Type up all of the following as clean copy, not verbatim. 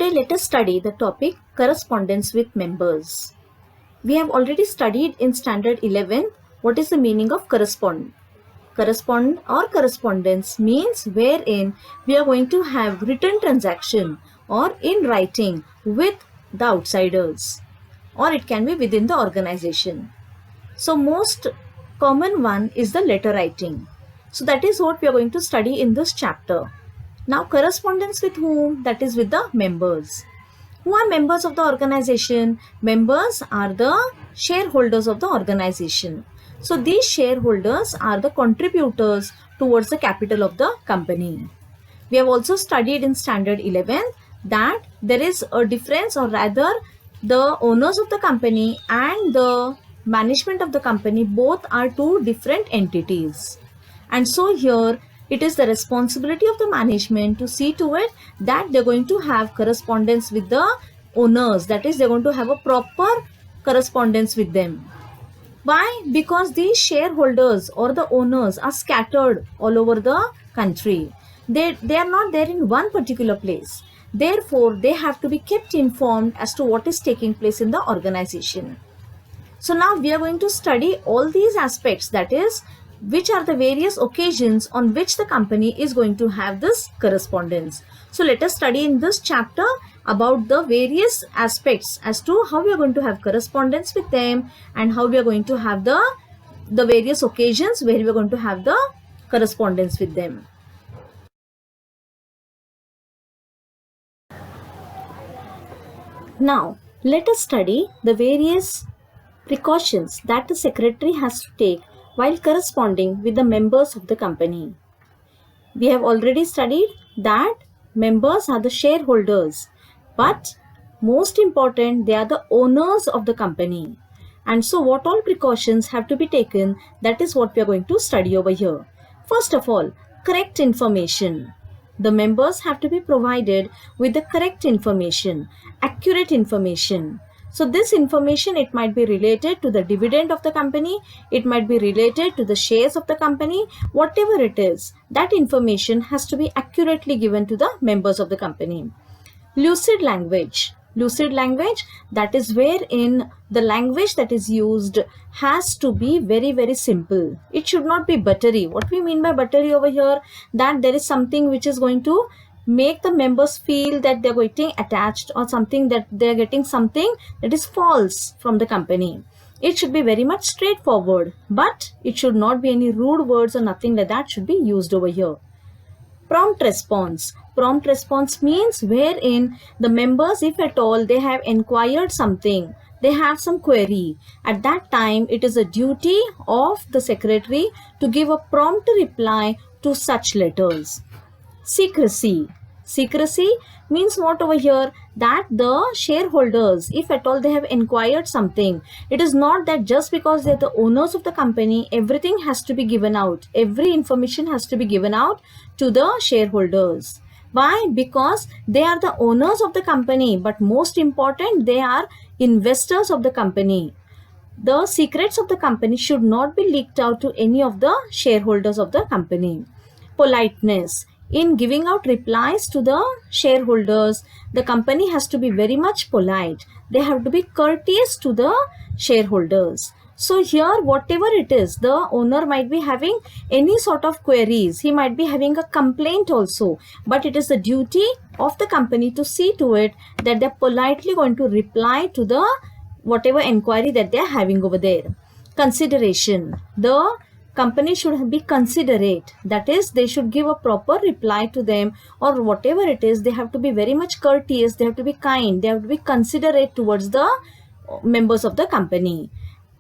Today let us study the topic correspondence with members. We have already studied in standard 11 what is the meaning of correspond. Correspond or correspondence means wherein we are going to have written transaction or in writing with the outsiders, or it can be within the organization. So most common one is the letter writing. So that is what we are going to study in this chapter. Now correspondence with whom? That is with the members. Who are members of the organization? Members are the shareholders of the organization. So these shareholders are the contributors towards the capital of the company. We have also studied in standard 11 that there is a difference, or rather the owners of the company and the management of the company both are two different entities. And so here it is the responsibility of the management to see to it that they're going to have correspondence with the owners. That is, they're going to have a proper correspondence with them. Why? Because these shareholders or the owners are scattered all over the country. They are not there in one particular place. Therefore, they have to be kept informed as to what is taking place in the organization. So now we are going to study all these aspects, that is, which are the various occasions on which the company is going to have this correspondence. So let us study in this chapter about the various aspects as to how we are going to have correspondence with them and how we are going to have the various occasions where we are going to have the correspondence with them. Now let us study the various precautions that the secretary has to take while corresponding with the members of the company. We have already studied that members are the shareholders, but most important, they are the owners of the company. And so what all precautions have to be taken, that is what we are going to study over here. First of all, correct information. The members have to be provided with the correct information, accurate information. So this information, it might be related to the dividend of the company, it might be related to the shares of the company, whatever it is, that information has to be accurately given to the members of the company. Lucid language. Lucid language, that is wherein the language that is used has to be very, very simple. It should not be buttery. What we mean by buttery over here, that there is something which is going to make the members feel that they're getting attached, or something that they're getting something that is false from the company. It should be very much straightforward, but it should not be any rude words or nothing like that should be used over here. Prompt response. Prompt response means wherein the members, if at all they have inquired something, they have some query, at that time it is a duty of the secretary to give a prompt reply to such letters. Secrecy. Secrecy means what over here? That the shareholders, if at all they have inquired something, it is not that just because they are the owners of the company, everything has to be given out. Every information has to be given out to the shareholders. Why? Because they are the owners of the company, but most important, they are investors of the company. The secrets of the company should not be leaked out to any of the shareholders of the company. Politeness. In giving out replies to the shareholders, the company has to be very much polite. They have to be courteous to the shareholders. So here, whatever it is, the owner might be having any sort of queries. He might be having a complaint also. But it is the duty of the company to see to it that they're politely going to reply to the whatever inquiry that they're having over there. Consideration. The company should be considerate. That is, they should give a proper reply to them, or whatever it is, they have to be very much courteous, they have to be kind, they have to be considerate towards the members of the company.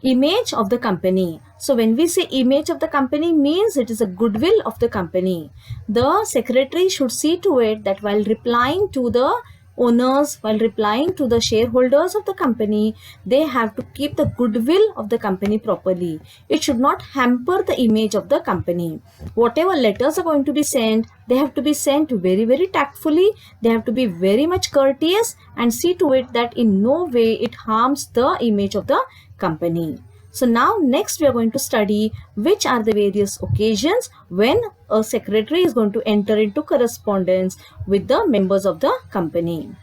Image of the company. So when we say image of the company, means it is a goodwill of the company. The secretary should see to it that while replying to the owners, while replying to the shareholders of the company, they have to keep the goodwill of the company properly. It should not hamper the image of the company. Whatever letters are going to be sent, they have to be sent very, very tactfully. They have to be very much courteous and see to it that in no way it harms the image of the company. So now next we are going to study which are the various occasions when a secretary is going to enter into correspondence with the members of the company.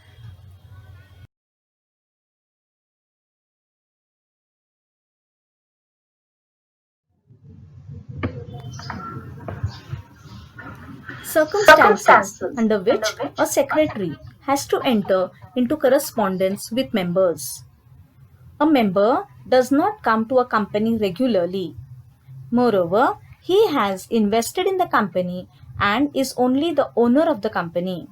Circumstances under which a secretary has to enter into correspondence with members. A member does not come to a company regularly. Moreover, he has invested in the company and is only the owner of the company.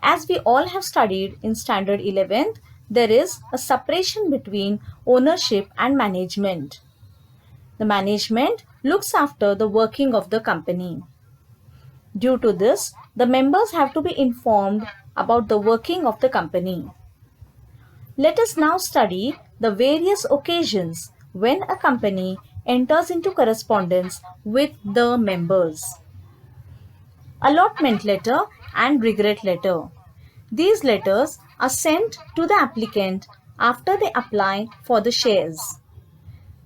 As we all have studied in Standard 11th, there is a separation between ownership and management. The management looks after the working of the company. Due to this, the members have to be informed about the working of the company. Let us now study the various occasions when a company enters into correspondence with the members. Allotment letter and regret letter. These letters are sent to the applicant after they apply for the shares.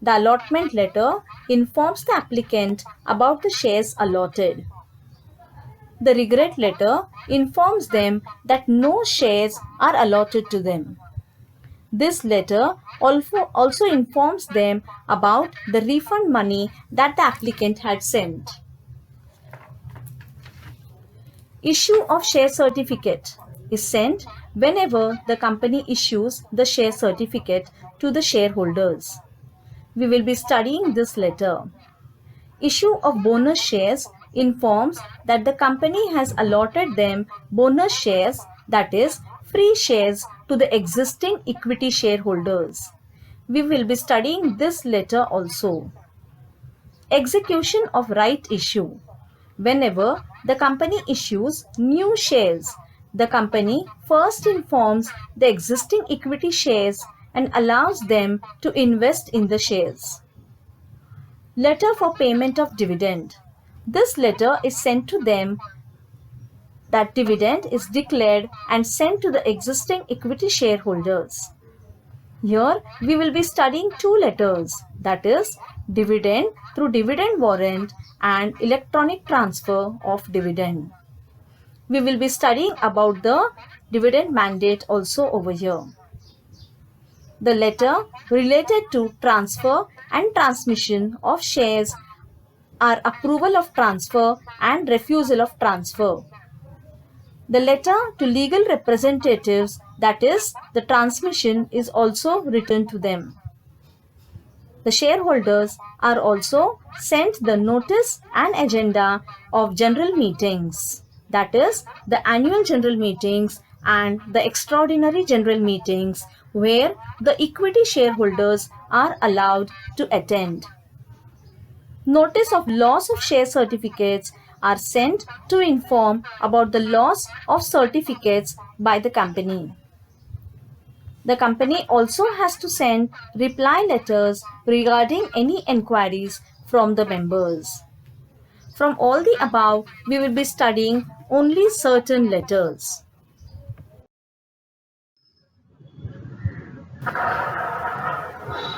The allotment letter informs the applicant about the shares allotted. The regret letter informs them that no shares are allotted to them. This letter also informs them about the refund money that the applicant had sent. Issue of share certificate is sent whenever the company issues the share certificate to the shareholders. We will be studying this letter. Issue of bonus shares informs that the company has allotted them bonus shares, that is, free shares to the existing equity shareholders. We will be studying this letter also. Execution of right issue. Whenever the company issues new shares, the company first informs the existing equity shares and allows them to invest in the shares. Letter for payment of dividend. This letter is sent to them that dividend is declared and sent to the existing equity shareholders. Here we will be studying two letters, that is dividend through dividend warrant and electronic transfer of dividend. We will be studying about the dividend mandate also over here. The letter related to transfer and transmission of shares are approval of transfer and refusal of transfer. The letter to legal representatives, that is, the transmission, is also written to them. The shareholders are also sent the notice and agenda of general meetings, that is, the annual general meetings and the extraordinary general meetings where the equity shareholders are allowed to attend. Notice of loss of share certificates are sent to inform about the loss of certificates by the company. The company also has to send reply letters regarding any enquiries from the members. From all the above, we will be studying only certain letters.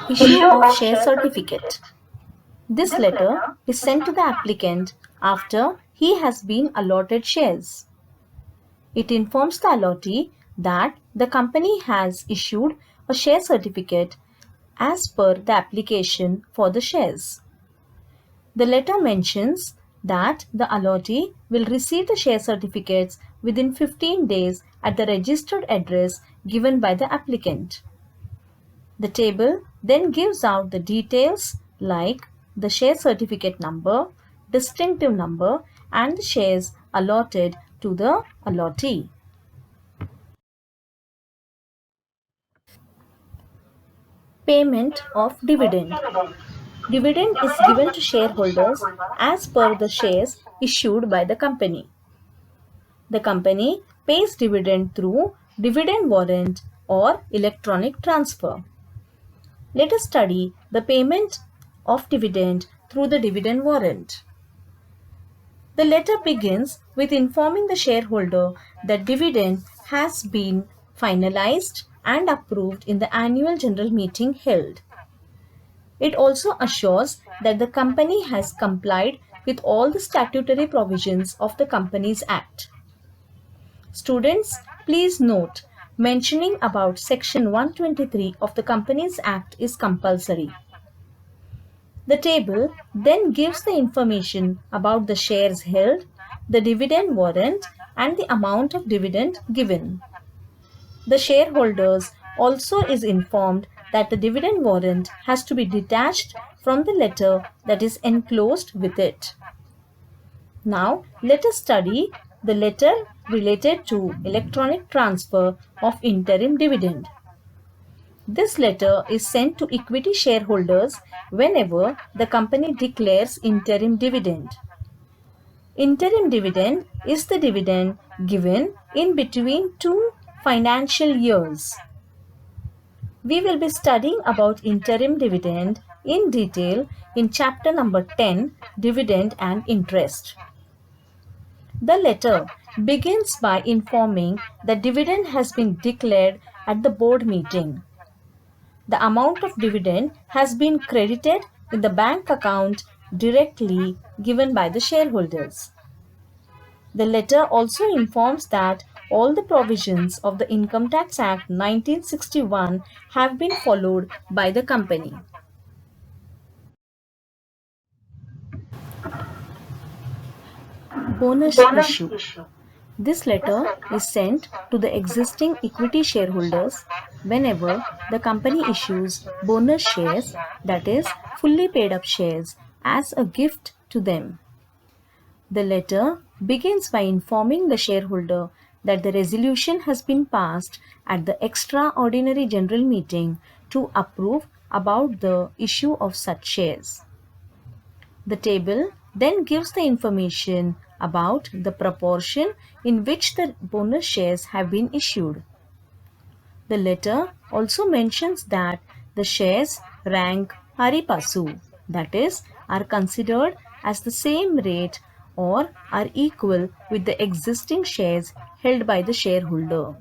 Issue of share certificate. This letter is sent to the applicant after he has been allotted shares. It informs the allottee that the company has issued a share certificate as per the application for the shares. The letter mentions that the allottee will receive the share certificates within 15 days at the registered address given by the applicant. The table then gives out the details like the share certificate number, distinctive number, and the shares allotted to the allottee. Payment of dividend. Dividend is given to shareholders as per the shares issued by the company. The company pays dividend through dividend warrant or electronic transfer. Let us study the payment of dividend through the dividend warrant. The letter begins with informing the shareholder that dividend has been finalized and approved in the annual general meeting held. It also assures that the company has complied with all the statutory provisions of the Companies Act. Students, please note, mentioning about Section 123 of the Companies Act is compulsory. The table then gives the information about the shares held, the dividend warrant, and the amount of dividend given. The shareholders also is informed that the dividend warrant has to be detached from the letter that is enclosed with it. Now, let us study the letter related to electronic transfer of interim dividend. This letter is sent to equity shareholders whenever the company declares interim dividend. Interim dividend is the dividend given in between two financial years. We will be studying about interim dividend in detail in chapter number 10, Dividend and Interest. The letter begins by informing that dividend has been declared at the board meeting. The amount of dividend has been credited in the bank account directly given by the shareholders. The letter also informs that all the provisions of the Income Tax Act 1961 have been followed by the company. Bonus issue. This letter is sent to the existing equity shareholders whenever the company issues bonus shares, that is, fully paid up shares, as a gift to them. The letter begins by informing the shareholder that the resolution has been passed at the extraordinary general meeting to approve about the issue of such shares. The table then gives the information about the proportion in which the bonus shares have been issued. The letter also mentions that the shares rank pari passu, that is, are considered as the same rate or are equal with the existing shares held by the shareholder.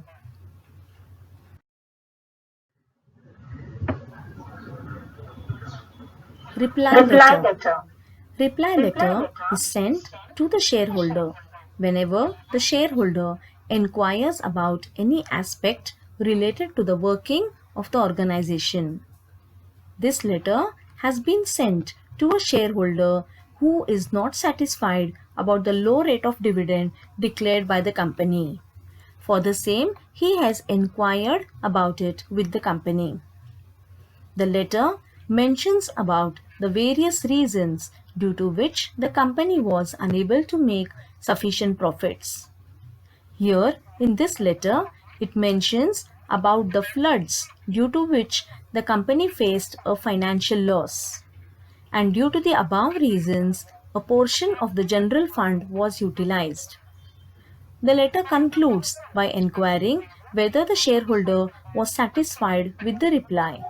Reply letter. Reply letter is sent to the shareholder whenever the shareholder inquires about any aspect related to the working of the organization. This letter has been sent to a shareholder who is not satisfied about the low rate of dividend declared by the company. For the same, he has inquired about it with the company. The letter mentions about the various reasons due to which the company was unable to make sufficient profits. Here in this letter, it mentions about the floods due to which the company faced a financial loss. And due to the above reasons, a portion of the general fund was utilized. The letter concludes by inquiring whether the shareholder was satisfied with the reply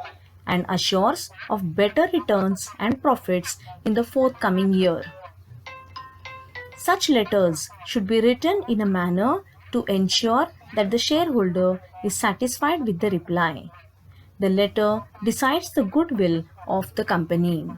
and assures of better returns and profits in the forthcoming year. Such letters should be written in a manner to ensure that the shareholder is satisfied with the reply. The letter decides the goodwill of the company.